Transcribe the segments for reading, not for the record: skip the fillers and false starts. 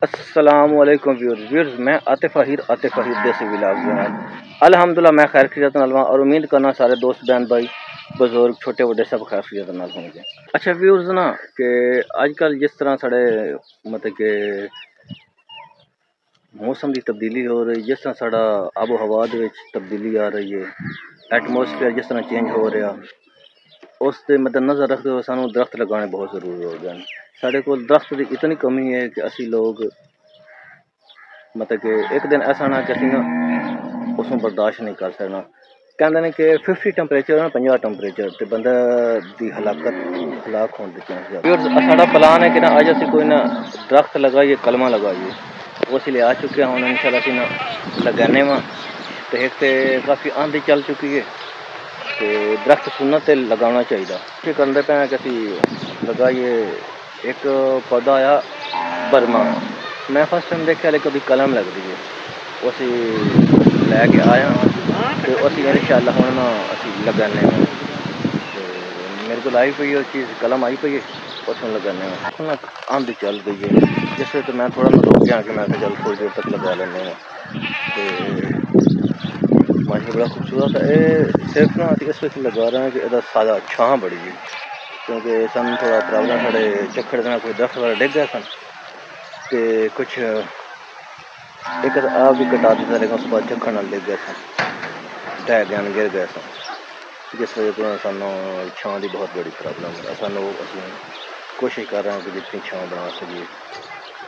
अस्सलामुअलैकुम व्यूअर्स, मैं आतिफ अहीर देसी व्लॉग में अल्हम्दुलिल्लाह मैं खैर खैरियत नाल और उम्मीद करना सारे दोस्त बहन भाई बुजुर्ग छोटे बड़े सब खैर खैरियत नाल होंगे। अच्छा व्यूअर्स ना कि आजकल जिस तरह साढ़े मतलब कि मौसम की तब्दीली हो रही, जिस तरह साढ़ा आबो हवा तब्दीली आ रही है, एटमोसफेयर जिस तरह चेंज हो रहा, उस मद्देनज़र रखते हुए सानू दरख्त लगाने बहुत ज़रूरी हो गए। साढ़े को दरख्त की इतनी कमी है कि असी लोग मतलब कि एक दिन ऐसा ना कि असी ना उसमें बर्दाश्त नहीं कर सकना। कहते हैं कि 50 टैंपरेचर ना 50 टैंपरेचर तो बंदा दी हलाक होने के चांस ज़्यादा। साढ़ा प्लान है कि ना अज असी कोई ना दरख्त लगाइए, कलमा लगाइए, वो असी ले आ चुके हैं। हम इंशाल्लाह असी ना लगाने वा तो एक तो काफ़ी आंधी चल चुकी है तो दरख्त सुनना तो लगाना चाहिए। ये करते पे कि असी लगाइए। एक पौधा आया बर्मा, मैं फर्स्ट टाइम देखा लेकिन कभी कलम लग रही है, वो असी लैके आया तो असी इंशाल्लाह हुण ना असी लगाने तो मेरे को आई पई चीज़ कलम आई पई है उसमें लगाने में आंधी चल गई है, जिस वजह मैं थोड़ा ना रुक गया कि मैं चल थोड़ी देर तक लगा लेने तो माशा बड़ा खूबसूरत है। ये सिर्फ ना इस वक्त लगा रहे हैं कि इधर सादा छां बड़ी है, क्योंकि सन थोड़ा प्रॉब्लम साढ़े चक्कर देना कोई दरख्त वगैरह डिग गए सन तो कुछ एक आप भी कटा दिता, लेकिन उस बाद चक्कर नाल डिग गए सन, ढह गए गिर गए सन, जिस वजह तो सानू छां की बहुत बड़ी प्रॉब्लम है। सानू असी कोशिश कर रहे हैं कि जितनी छां बना सकिए,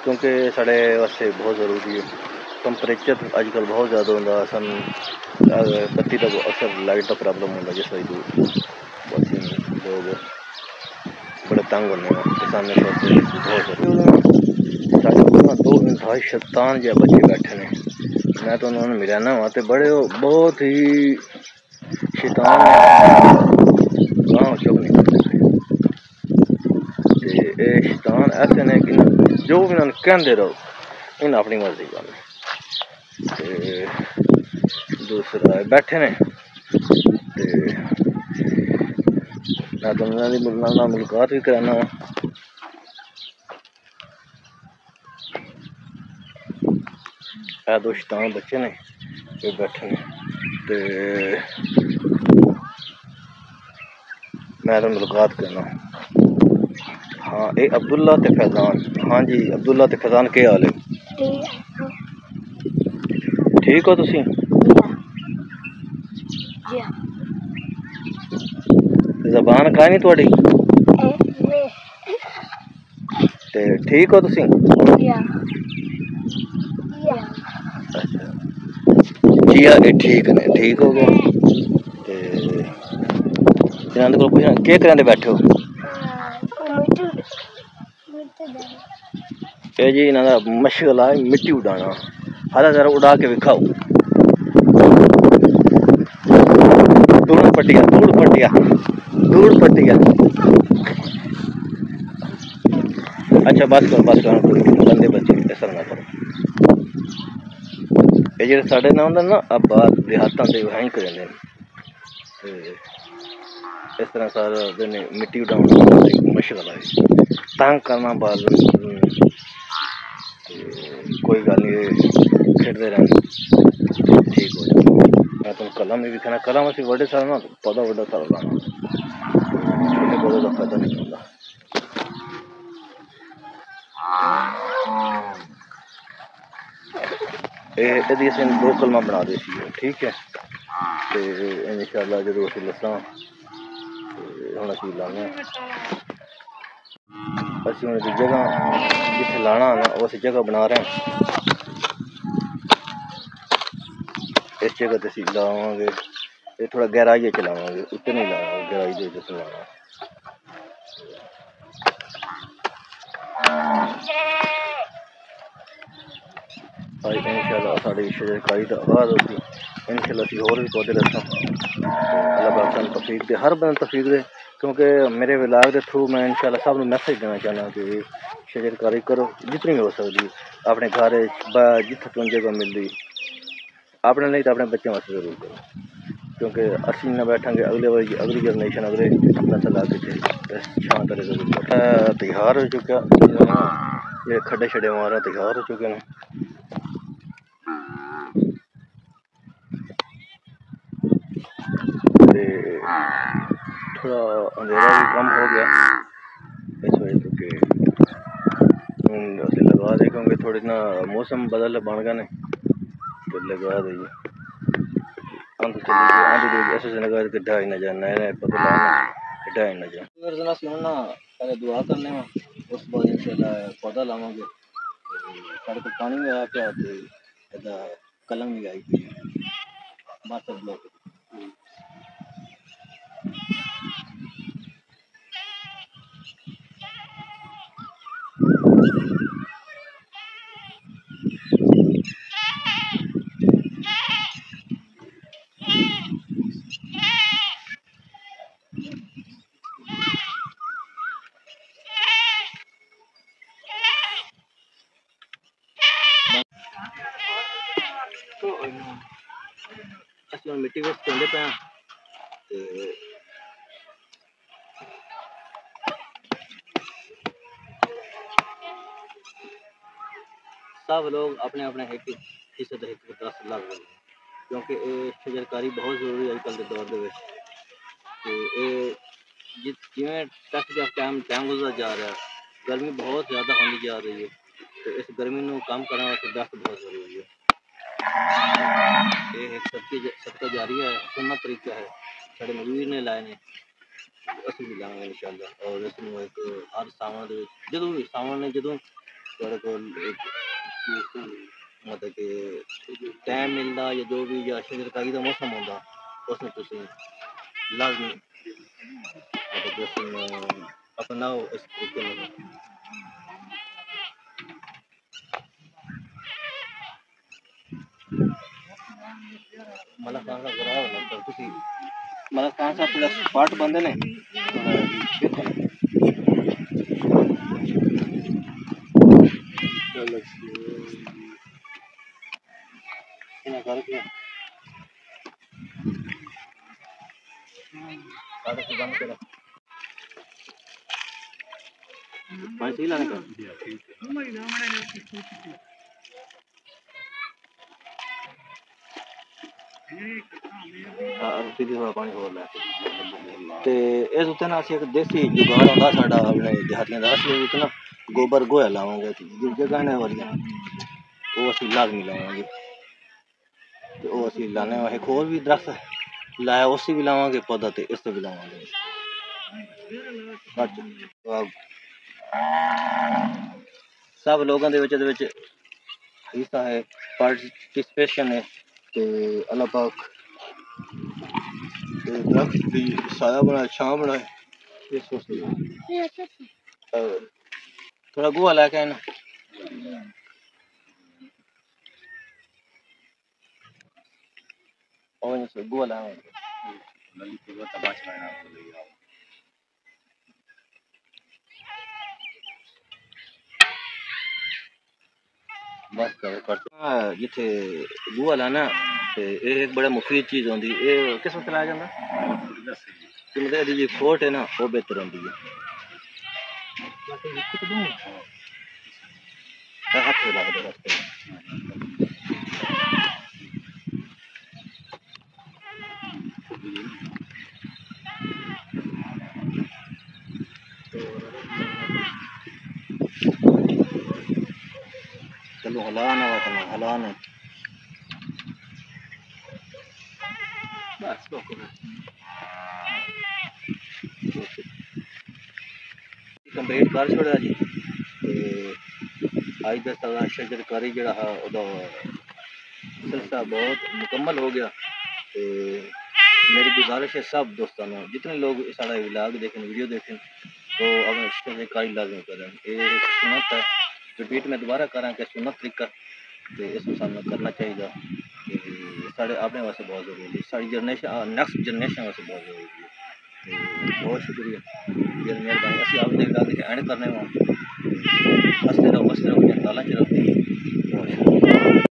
क्योंकि साढ़े वास्ते बहुत ज़रूरी है। टैंपरेचर अजकल बहुत ज़्यादा होंगे, सन बत्ती का अक्सर लाइट का प्रॉब्लम होंगे, जिस वजह असी लोग बड़े तंग होने किसानी बहुत साढ़े को ना दो इंतहाई शैतान जो बच्चे बैठे ने, मैं तो उन्होंने मिला ना वहाँ तो बड़े बहुत ही शैतान गाँव चुप नहीं करते थे। शैतान ऐसे ने कि जो भी उन्होंने कहते रहो इन अपनी मर्जी करनी। दूसरा बैठे ने मैं तो उन्होंने मुलाकात भी कराना वा। दो शैतान बच्चे ने ये बैठे ने ते मैं तो मुलाकात करना। हाँ ये अब्दुल्ला ते फैजान। हाँ जी अब्दुल्ला ते फैजान के हाल है? ठीक हो तुसी? जबान का नहीं थोड़ी ते ठीक हो तुसी? जिया ठीक ने, ठीक हो गया इन्होंने को पूछना क्या करांदे बैठे हो? ये जी इन्होंने मशगल है मिट्टी उड़ाना, हालांकि जरा उड़ा के दिखाओ। धूड़ पट्टिया धूड़ पट्टिया धूड़ पट्टिया। अच्छा बस करो बंदे बच्चे ऐसा ना करो। ये जो साढ़े ना होंगे ना आबाद देहातों से वहीं करेंगे इस तरह सारा दिन मिट्टी उड़ाना मुश्किल है, तंग करना बाल कोई गल नहीं खेडते रहना ठीक हो जाए। मैं तुम कलम भी दिखाना, कलम असी बड़े सारा ना पौधा बड़ा सारा लाना, छोटे पौधे का फायदा नहीं होता। यदि असें दो कलमा बना दे ठीक है तो इंशाल्लाह जो असी लसा हम असी लाने असी हूँ जगह जिथे लाना ना उस जगह बना रहे हैं। इस जगह तो असी लावांगे ये थोड़ा गहराई च लावांगे, उत्ते नहीं लाना गहराई च लाना। इंशाल्लाह साड़ी शजरकारी का आगाज होगी, इंशाल्लाह असी होर भी पौधे रखा अल्लाह पाक सानू तौफीक दे, हर बंदे तौफीक दे, क्योंकि मेरे व्लॉग के थ्रू मैं इंशाल्लाह सब मैसेज देना चाहना कि शजरकारी करो जितनी भी हो सकती, अपने घर जिथे तुम जगह मिलती अपने लिए तो अपने बच्चों वास्ते जरूर करो, क्योंकि असी ना बैठेंगे अगली जनरेशन अगले नस्ल आगे छां करे जरूर तैयार हो चुका ये खड्डे शड्डे मारा तैयार हो चुके हैं। थोड़ा अंधेरा भी कम हो गया इस वजह तो कि लगा दे क्योंकि थोड़ी ना मौसम बदल बन गए तो लगा दे अंत चली गई अंत ऐसे से लगा के ढाई न जाए नए नए पता लाना ढाई न जाए अगर जना सुनना पहले दुआ करने में उस बाद इंशाल्लाह पौधा लावांगे साढ़े को पानी में आया क्या कलम भी आई मास्टर ब्लॉक तो मिट्टी वेस्ट करते पे सब लोग अपने अपने एक हिस्से तो एक दस लग रहे हैं क्योंकि ये शजरकारी बहुत जरूरी है अजकल के दौर के जिमें टफ जब टाइम गुजरता जा रहा है गर्मी बहुत ज़्यादा होने जा रही है तो इस गर्मी को कम करने वास्ते दस्त बहुत ज़रूरी है। ये एक सबका जारी है सुनना तरीका है साढ़े मजबूर ने लाए ने असं भी लाएंगे इंशाल्लाह और इसमें एक हर सावन जो भी सावन ने जो थोड़े को मतलब कि टाइम मिलता या जो भी या शजरकारी का मौसम होता उसमें तुम लाजमी मतलब अपनाओ इस तरीके में मला सांगा जरा नंतर तुझी मला सांगा आपला पार्ट बंद नाही बंद करा पानी सही लाने का सीधी थोड़ा पानी हो रहा ते इस उत्ते ना एक देसी जुगाड़ होंदा साडा अपने देहातियां दा असली विच ना गोबर गोया लावांगे जगह ने वालियां वो असली लाजमी लावांगे ते वो असली लाने वाले होर भी दरख्त लाया उसी भी लावांगे पौधा ते इस भी लावांगे सब लोगों दे विच हिस्सा है पार्टिसिपेशन है ते अल्लाह पाक दरख्त की साया बनाए छां बनाए इस थोड़ा गोहा लेके आना और गोहा लाओ बस कर जिथे गोहा लाना ये एक बड़ा मुफीद चीज़ होती है किस वक्त लाया जाता कि मतलब जी खोट है ना वो बेहतर होती है हाथ लगा चलो हलाना हलाना बस कंप्लीट कर छोड़ा जी अज तक शजरकारी जड़ा सिलसिला बहुत मुकम्मल हो गया तो मेरी गुजारिश है सब दोस्तों जितने लोग सारा व्लॉग देखें वीडियो देखें तो अपने शजरकारी लाजमी करें ये सुन्नत है रिपीट में दोबारा करें कि सुन्नत तरीका तो इसमें सामना करना चाहिए साढ़े अपने वास्ते बहुत जरूरी है सारी जनरेशन नेक्स्ट जनरेशन वास्ते बहुत जरूरी है तो बहुत शुक्रिया मेहरबानी असं आपने व्लॉग एंड करने में हंसते रहो ताला च रहो।